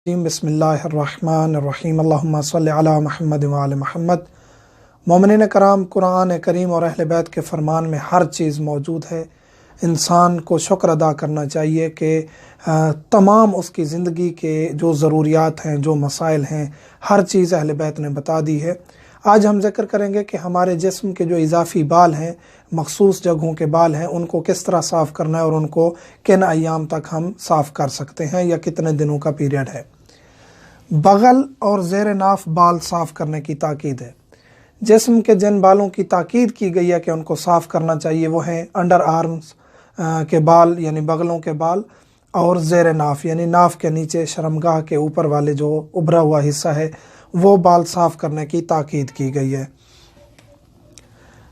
بسم اللہ الرحمن الرحیم اللہم صلی علی محمد وعلی محمد۔ مومنین کرام، قرآن کریم اور اہل بیت کے فرمان میں ہر چیز موجود ہے۔ انسان کو شکر ادا کرنا چاہیے کہ تمام اس کی زندگی کے جو ضروریات ہیں، جو مسائل ہیں، ہر چیز اہل بیت نے بتا دی ہے۔ آج ہم ذکر کریں گے کہ ہمارے جسم کے جو اضافی بال ہیں، مخصوص جگہوں کے بال ہیں، ان کو کس طرح صاف کرنا ہے اور ان کو کن ایام تک ہم صاف کر سکتے ہیں یا کتنے دنوں کا پیریڈ ہے۔ بغل اور زیر ناف بال صاف کرنے کی تاکید ہے۔ جسم کے جن بالوں کی تاکید کی گئی ہے کہ ان کو صاف کرنا چاہیے وہ ہیں انڈر آرمز کے بال یعنی بغلوں کے بال، اور زیر ناف یعنی ناف کے نیچے شرمگاہ کے اوپر والے جو ابھرا ہوا حصہ ہے وہ بال صاف کرنے کی تاکید کی گئی ہے۔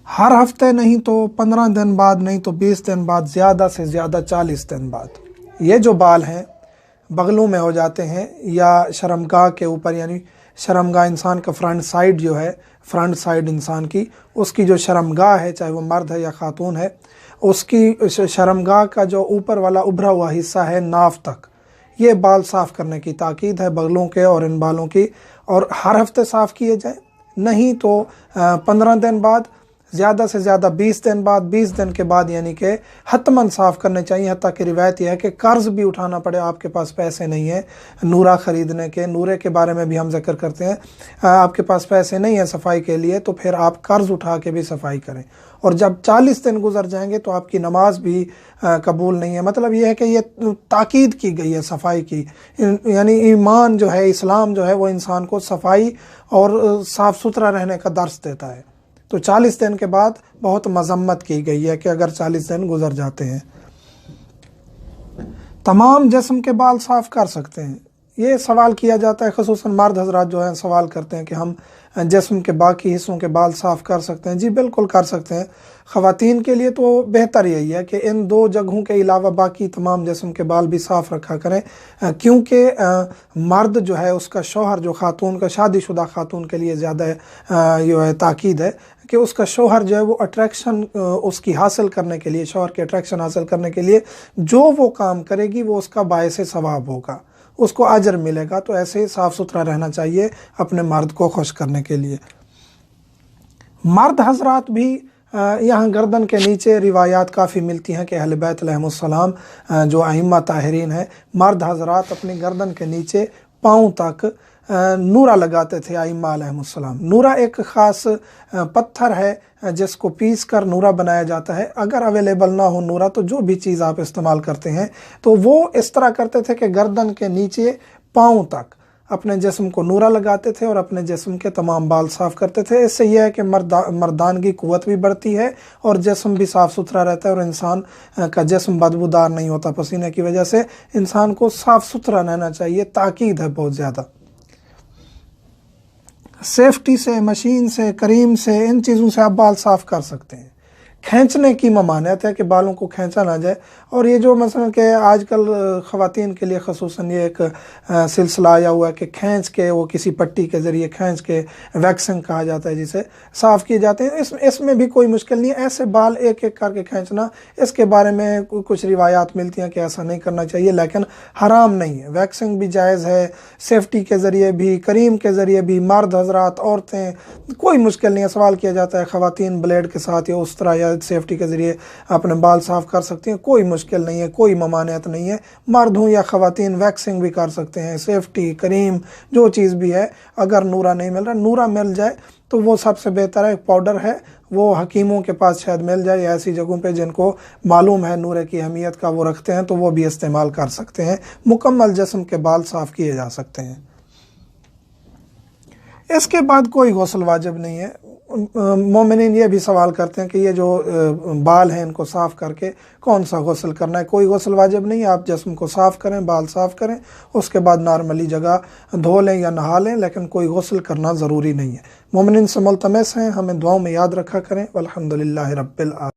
ہر ہفتے نہیں تو 15 دن بعد، نہیں تو 20 دن بعد، زیادہ سے زیادہ 40 دن بعد یہ جو بال ہیں بغلوں میں ہو جاتے ہیں یا شرمگاہ کے اوپر، یعنی شرمگاہ انسان کا فرنٹ سائیڈ جو ہے، فرنٹ سائیڈ انسان کی، اس کی جو شرمگاہ ہے، چاہے وہ مرد ہے یا خاتون ہے، اس کی شرمگاہ کا جو اوپر والا ابھرا ہوا حصہ ہے ناف تک، یہ بال صاف کرنے کی تاکید ہے بغلوں کے اور ان بالوں کی، اور ہر ہفتے صاف کیے جائیں، نہیں تو 15 دن بعد، زیادہ سے زیادہ 20 دن بعد، 20 دن کے بعد، یعنی کہ حتماً صاف کرنے چاہیے۔ حتیٰ کہ روایت یہ ہے کہ قرض بھی اٹھانا پڑے، آپ کے پاس پیسے نہیں ہیں نورا خریدنے کے، نورے کے بارے میں بھی ہم ذکر کرتے ہیں، آپ کے پاس پیسے نہیں ہیں صفائی کے لیے تو پھر آپ قرض اٹھا کے بھی صفائی کریں، اور جب 40 دن گزر جائیں گے تو آپ کی نماز بھی قبول نہیں ہے۔ مطلب یہ ہے کہ یہ تاکید کی گئی ہے صفائی کی، یعنی ایمان جو ہے، اسلام جو ہے، وہ انسان کو صفائی اور صاف ستھرا رہنے کا درس دیتا ہے۔ تو 40 دن کے بعد بہت مذمت کی گئی ہے کہ اگر 40 دن گزر جاتے ہیں۔ تمام جسم کے بال صاف کر سکتے ہیں، یہ سوال کیا جاتا ہے، خصوصاً مرد حضرات جو ہیں سوال کرتے ہیں کہ ہم جسم کے باقی حصوں کے بال صاف کر سکتے ہیں۔ جی بالکل کر سکتے ہیں۔ خواتین کے لیے تو بہتر یہی ہے کہ ان 2 جگہوں کے علاوہ باقی تمام جسم کے بال بھی صاف رکھا کریں، کیونکہ مرد جو ہے، اس کا شوہر جو خاتون کا، شادی شدہ خاتون کے لیے زیادہ یہ تاکید ہے کہ اس کا شوہر جو ہے وہ اٹریکشن اس کی حاصل کرنے کے لیے، شوہر کے اٹریکشن حاصل کرنے کے لیے جو وہ کام کرے گی وہ اس کا باعث ثواب ہوگا، اس کو اجر ملے گا۔ تو ایسے ہی صاف ستھرا رہنا چاہیے اپنے مرد کو خوش کرنے کے لیے۔ مرد حضرات بھی یہاں گردن کے نیچے روایات کافی ملتی ہیں کہ اہل بیت علیہم السلام جو ائمہ طاہرین ہیں، مرد حضرات اپنی گردن کے نیچے پاؤں تک نورا لگاتے تھے ائمہ علیہم السلام۔ نورا ایک خاص پتھر ہے جس کو پیس کر نورا بنایا جاتا ہے۔ اگر اویلیبل نہ ہو نورا تو جو بھی چیز آپ استعمال کرتے ہیں، تو وہ اس طرح کرتے تھے کہ گردن کے نیچے پاؤں تک اپنے جسم کو نورا لگاتے تھے اور اپنے جسم کے تمام بال صاف کرتے تھے۔ اس سے یہ ہے کہ مردانگی قوت بھی بڑھتی ہے اور جسم بھی صاف ستھرا رہتا ہے، اور انسان کا جسم بدبودار نہیں ہوتا پسینے کی وجہ سے۔ انسان کو صاف ستھرا رہنا چاہیے، تاکید ہے بہت زیادہ۔ سیفٹی سے، مشین سے، کریم سے، ان چیزوں سے آپ بال صاف کر سکتے ہیں۔ کھینچنے کی ممانعت ہے کہ بالوں کو کھینچا نہ جائے، اور یہ جو مثلا کہ آج کل خواتین کے لیے خصوصاً یہ ایک سلسلہ آیا ہوا ہے کہ کھینچ کے، وہ کسی پٹی کے ذریعے کھینچ کے، ویکسنگ کہا جاتا ہے جسے، صاف کیے جاتے ہیں۔ اس میں بھی کوئی مشکل نہیں ہے، ایسے بال ایک ایک کر کے کھینچنا، اس کے بارے میں کچھ روایات ملتی ہیں کہ ایسا نہیں کرنا چاہیے، لیکن حرام نہیں ہے۔ ویکسنگ بھی جائز ہے، سیفٹی کے ذریعے بھی، کریم کے ذریعے بھی، مرد حضرات، عورتیں، کوئی مشکل نہیں ہے۔ سوال کیا جاتا ہے خواتین بلیڈ کے ساتھ یا اس طرح یا سیفٹی کے ذریعے اپنے بال صاف کر سکتے ہیں، کوئی مشکل نہیں ہے، کوئی ممانعت نہیں ہے۔ مرد ہوں یا خواتین ویکسنگ بھی کر سکتے ہیں، سیفٹی، کریم، جو چیز بھی ہے۔ اگر نورا نہیں مل رہا، نورا مل جائے تو وہ سب سے بہتر ہے۔ ایک پاؤڈر ہے، وہ حکیموں کے پاس شاید مل جائے، یا ایسی جگہوں پہ جن کو معلوم ہے نورے کی اہمیت کا وہ رکھتے ہیں، تو وہ بھی استعمال کر سکتے ہیں۔ مکمل جسم کے بال صاف کیے جا سکتے ہیں۔ اس کے بعد کوئی غسل واجب نہیں ہے۔ مومنین یہ بھی سوال کرتے ہیں کہ یہ جو بال ہیں ان کو صاف کر کے کون سا غسل کرنا ہے۔ کوئی غسل واجب نہیں ہے، آپ جسم کو صاف کریں، بال صاف کریں، اس کے بعد نارملی جگہ دھو لیں یا نہا لیں، لیکن کوئی غسل کرنا ضروری نہیں ہے۔ مومنین سے ملتمس ہیں ہمیں دعاؤں میں یاد رکھا کریں۔ والحمدللہ رب العالمین۔